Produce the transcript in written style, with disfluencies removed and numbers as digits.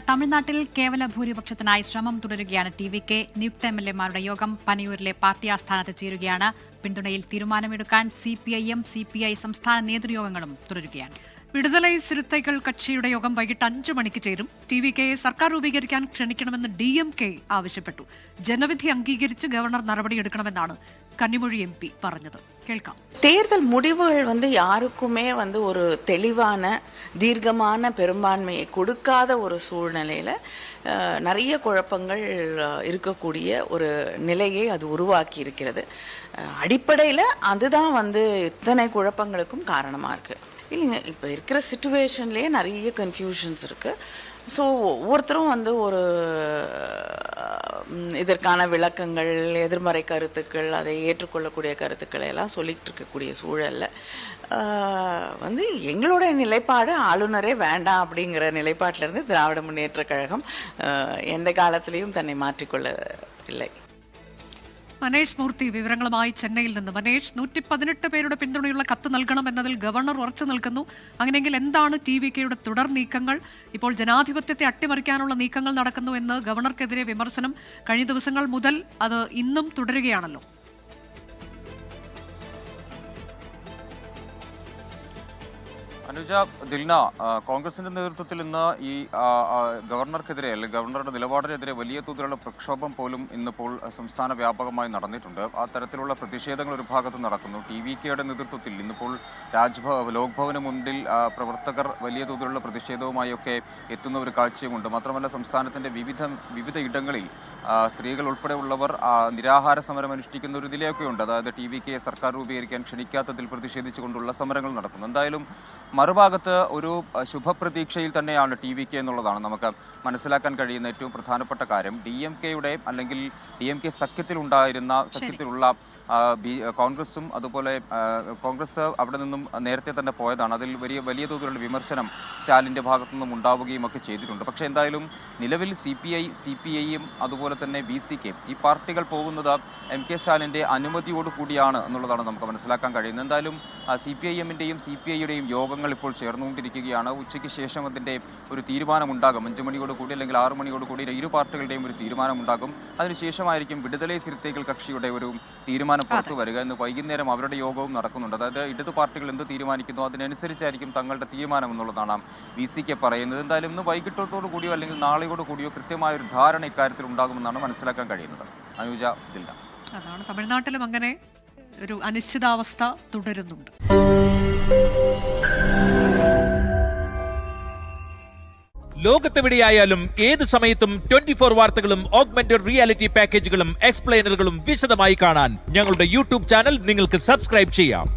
തമിഴ്നാട്ടിൽ കേവല ഭൂരിപക്ഷത്തിനായി ശ്രമം തുടരുകയാണ്. ടി.വി.കെ നിയുക്ത എം.എൽ.എമാരുടെ യോഗം പനയൂരിലെ പാർട്ടി ആസ്ഥാനത്ത് ചേരുകയാണ്. പിന്തുണയിൽ തീരുമാനമെടുക്കാൻ CPIM, CPI സംസ്ഥാന നേതൃയോഗങ്ങളും തുടരുകയാണ്. വിടുതലൈ സിരുത്തൈകൾ കക്ഷിയുടെ യോഗം വൈകിട്ട് 5 മണിക്ക് ചേരും. ടി.വി.കെയെ സർക്കാർ രൂപീകരിക്കാൻ ക്ഷണിക്കണമെന്ന് DMK ആവശ്യപ്പെട്ടു. ജനവിധി അംഗീകരിച്ച് ഗവർണർ നടപടിയെടുക്കണമെന്നാണ് കന്നിമൊഴി MP പറഞ്ഞത്. കേൾക്കാം. தேர்தல் முடிவுகள் யாருக்குமே ஒரு தெளிவான தீர்க்கமான பெரும்பான்மையை கொடுக்காத ஒரு சூழ்நிலையில நிறைய குழப்பங்கள் இருக்கக்கூடிய ஒரு நிலையை அது உருவாக்கி இருக்கிறது. அடிப்படையில் அதுதான் இத்தனை குழப்பங்களுக்கும் காரணமா இருக்கு. இல்லைங்க, இப்போ இருக்கிற சிச்சுவேஷன்லேயே நிறைய கன்ஃபியூஷன்ஸ் இருக்குது. ஸோ ஒவ்வொருத்தரும் ஒரு இதற்கான விளக்கங்கள், எதிர்மறை கருத்துக்கள், அதை ஏற்றுக்கொள்ளக்கூடிய கருத்துக்களை எல்லாம் சொல்லிகிட்டு இருக்கக்கூடிய சூழலில் எங்களோட நிலைப்பாடு ஆளுநரே வேண்டாம் அப்படிங்கிற நிலைப்பாட்டிலேருந்து திராவிட முன்னேற்றக் கழகம் எந்த காலத்திலையும் தன்னை மாற்றிக்கொள்ளவில்லை. മനേഷ് മൂർത്തി വിവരങ്ങളുമായി ചെന്നൈയിൽ നിന്ന്. മനേഷ്, 118 പേരുടെ പിന്തുണയുള്ള കത്ത് നൽകണം എന്നതിൽ ഗവർണർ ഉറച്ചു നിൽക്കുന്നു. അങ്ങനെയെങ്കിൽ എന്താണ് ടി.വി.കെയുടെ തുടർ നീക്കങ്ങൾ? ഇപ്പോൾ ജനാധിപത്യത്തെ അട്ടിമറിക്കാനുള്ള നീക്കങ്ങൾ നടക്കുന്നു എന്ന് ഗവർണർക്കെതിരെ വിമർശനം കഴിഞ്ഞ ദിവസങ്ങൾ മുതൽ അത് ഇന്നും തുടരുകയാണല്ലോ. അനുജ, ദിൽന, കോൺഗ്രസിന്റെ നേതൃത്വത്തിൽ ഇന്ന് ഈ ഗവർണർക്കെതിരെ അല്ലെങ്കിൽ ഗവർണറുടെ നിലപാടിനെതിരെ വലിയ തോതിലുള്ള പ്രക്ഷോഭം പോലും ഇന്നിപ്പോൾ സംസ്ഥാന വ്യാപകമായി നടന്നിട്ടുണ്ട്. ആ തരത്തിലുള്ള പ്രതിഷേധങ്ങൾ ഒരു ഭാഗത്ത് നടക്കുന്നു. ടി.വി.കെയുടെ നേതൃത്വത്തിൽ ഇന്നിപ്പോൾ ലോക്ഭവന് മുന്നിൽ പ്രവർത്തകർ വലിയ തോതിലുള്ള പ്രതിഷേധവുമായി ഒക്കെ എത്തുന്ന ഒരു കാഴ്ചയുമുണ്ട്. മാത്രമല്ല, സംസ്ഥാനത്തിന്റെ വിവിധ ഇടങ്ങളിൽ സ്ത്രീകൾ ഉൾപ്പെടെയുള്ളവർ നിരാഹാര സമരം അനുഷ്ഠിക്കുന്ന ഒരു നിലയൊക്കെയുണ്ട്. അതായത് ടി.വി.കെയെ സർക്കാർ രൂപീകരിക്കാൻ ക്ഷണിക്കാത്തതിൽ പ്രതിഷേധിച്ചുകൊണ്ടുള്ള സമരങ്ങൾ നടക്കുന്നു. എന്തായാലും മറുഭാഗത്ത് ഒരു ശുഭപ്രതീക്ഷയിൽ തന്നെയാണ് ടി.വി.കെ എന്നുള്ളതാണ് നമുക്ക് മനസ്സിലാക്കാൻ കഴിയുന്ന ഏറ്റവും പ്രധാനപ്പെട്ട കാര്യം. DMKയുടെ അല്ലെങ്കിൽ DMK സഖ്യത്തിലുള്ള കോൺഗ്രസും അതുപോലെ കോൺഗ്രസ് അവിടെ നിന്നും നേരത്തെ തന്നെ പോയതാണ്. അതിൽ വലിയ തോതിലുള്ള വിമർശനം സ്റ്റാലിൻ്റെ ഭാഗത്തു നിന്നും ഉണ്ടാവുകയും ഒക്കെ ചെയ്തിട്ടുണ്ട്. പക്ഷേ എന്തായാലും നിലവിൽ CPIയും അതുപോലെ തന്നെ BCK ഈ പാർട്ടികൾ പോകുന്നത് MK സ്റ്റാലിൻ്റെ അനുമതിയോട് കൂടിയാണ് എന്നുള്ളതാണ് നമുക്ക് മനസ്സിലാക്കാൻ കഴിയുന്നത്. എന്തായാലും CPIMൻ്റെയും CPIയുടെയും യോഗങ്ങൾ ഇപ്പോൾ ചേർന്നുകൊണ്ടിരിക്കുകയാണ്. ഉച്ചയ്ക്ക് ശേഷം അതിൻ്റെ ഒരു തീരുമാനമുണ്ടാകും. 5 മണിയോട് കൂടി അല്ലെങ്കിൽ 6 മണിയോട് കൂടി ഇരു പാർട്ടികളുടെയും ഒരു തീരുമാനമുണ്ടാകും. അതിനുശേഷമായിരിക്കും വിടുതലൈ സിരുത്തൈകൾ കക്ഷിയുടെ ഒരു തീരുമാനം പുറത്തു വരിക. ഇന്ന് വൈകുന്നേരം അവരുടെ യോഗവും നടക്കുന്നുണ്ട്. അതായത് ഇടതു പാർട്ടികൾ എന്ത് തീരുമാനിക്കുന്നു അതിനനുസരിച്ചായിരിക്കും തങ്ങളുടെ തീരുമാനം എന്നുള്ളതാണ് BCK പറയുന്നത്. എന്തായാലും ഇന്ന് വൈകിട്ടോടു കൂടിയോ അല്ലെങ്കിൽ നാളെയോട് കൂടിയോ കൃത്യമായ ഒരു ധാരണ ഇക്കാര്യത്തിൽ ഉണ്ടാകുമെന്നാണ് മനസ്സിലാക്കാൻ കഴിയുന്നത്. അനുജ, ദിൽന. അതാണ്, തമിഴ്നാട്ടിലും അങ്ങനെ ഒരു അനിശ്ചിതാവസ്ഥ തുടരുന്നുണ്ട്. ലോകത്തെവിടെയായാലും ഏത് സമയത്തും 24 വാർത്തകളും ഓഗ്മെന്റഡ് റിയാലിറ്റി പാക്കേജുകളും എക്സ്പ്ലെയിനറുകളും വിശദമായി കാണാൻ ഞങ്ങളുടെ YouTube ചാനൽ നിങ്ങൾക്ക് സബ്സ്ക്രൈബ് ചെയ്യാം.